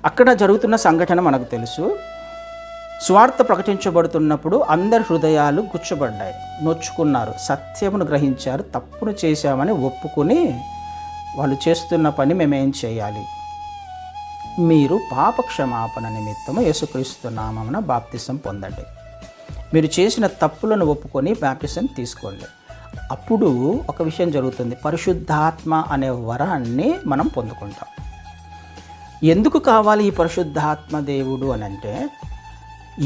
అక్కడ జరుగుతున్న సంఘటన మనకు తెలుసు. స్వార్థ ప్రకటించబడుతున్నప్పుడు అందరి హృదయాలు గుచ్చబడ్డాయి, నొచ్చుకున్నారు, సత్యమును గ్రహించారు, తప్పును చేశామని ఒప్పుకొని వాళ్ళు చేస్తున్న పని మేమేం చేయాలి, మీరు పాప క్షమాపణ నిమిత్తము యేసుక్రీస్తు నామమున బాప్తిసం పొందండి, మీరు చేసిన తప్పులను ఒప్పుకొని బాప్తిసం తీసుకోండి. అప్పుడు ఒక విషయం జరుగుతుంది, పరిశుద్ధాత్మ అనే వరాన్ని మనం పొందుకుంటాం. ఎందుకు కావాలి ఈ పరిశుద్ధాత్మ దేవుడు అని అంటే,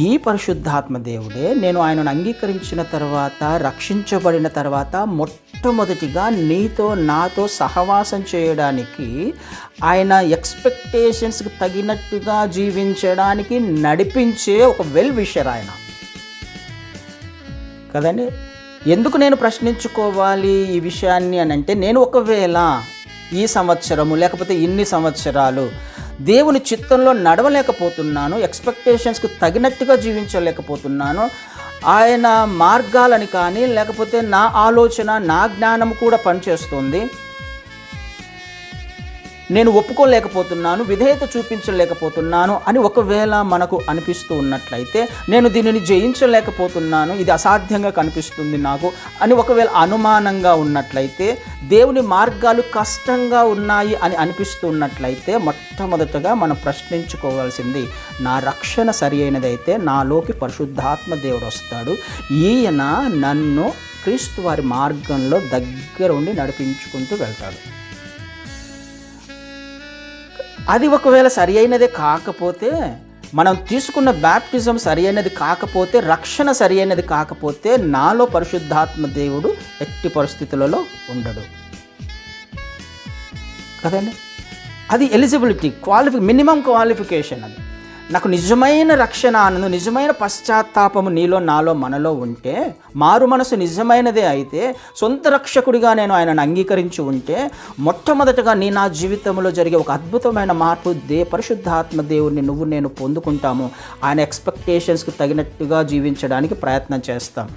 ఈ పరిశుద్ధాత్మ దేవుడే నేను ఆయనను అంగీకరించిన తర్వాత, రక్షించబడిన తర్వాత మొట్టమొదటిగా నీతో నాతో సహవాసం చేయడానికి, ఆయన ఎక్స్పెక్టేషన్స్కి తగినట్టుగా జీవించడానికి నడిపించే ఒక వెల్ విషర్ ఆయన కదండి. ఎందుకు నేను ప్రశ్నించుకోవాలి ఈ విషయాన్ని అని అంటే, నేను ఒకవేళ ఈ సంవత్సరము లేకపోతే ఇన్ని సంవత్సరాలు దేవుని చిత్తంలో నడవలేకపోతున్నాను, ఎక్స్పెక్టేషన్స్కి తగినట్టుగా జీవించలేకపోతున్నాను, ఆయన మార్గాలని కానీ లేకపోతే నా ఆలోచన నా జ్ఞానం కూడా పనిచేస్తుంది, నేను ఒప్పుకోలేకపోతున్నాను, విధేయత చూపించలేకపోతున్నాను అని ఒకవేళ మనకు అనిపిస్తూ ఉన్నట్లయితే, నేను దీనిని జయించలేకపోతున్నాను, ఇది అసాధ్యంగా కనిపిస్తుంది నాకు అని ఒకవేళ అనుమానంగా ఉన్నట్లయితే, దేవుని మార్గాలు కష్టంగా ఉన్నాయి అని అనిపిస్తున్నట్లయితే, మొట్టమొదటగా మనం ప్రశ్నించుకోవాల్సింది, నా రక్షణ సరి అయినదైతే నాలోకి పరిశుద్ధాత్మ దేవుడు వస్తాడు, ఈయన నన్ను క్రీస్తు వారి మార్గంలో దగ్గర ఉండి నడిపించుకుంటూ వెళ్తాడు. అది ఒకవేళ సరి అయినదే కాకపోతే, మనం తీసుకున్న బ్యాప్టిజం సరి అయినది కాకపోతే, రక్షణ సరి అయినది కాకపోతే, నాలో పరిశుద్ధాత్మ దేవుడు ఎట్టి పరిస్థితులలో ఉండడు కదండి. అది ఎలిజిబిలిటీ, మినిమం క్వాలిఫికేషన్. అది నాకు నిజమైన రక్షణ ఆనందం, నిజమైన పశ్చాత్తాపము నీలో నాలో మనలో ఉంటే, మారు మనసు నిజమైనదే అయితే, సొంత రక్షకుడిగా నేను ఆయనను అంగీకరించి ఉంటే, మొట్టమొదటగా నా జీవితంలో జరిగే ఒక అద్భుతమైన మార్పు, పరిశుద్ధాత్మ దేవుడిని నువ్వు నేను పొందుకుంటాము. ఆయన ఎక్స్పెక్టేషన్స్కి తగినట్టుగా జీవించడానికి ప్రయత్నం చేస్తాం.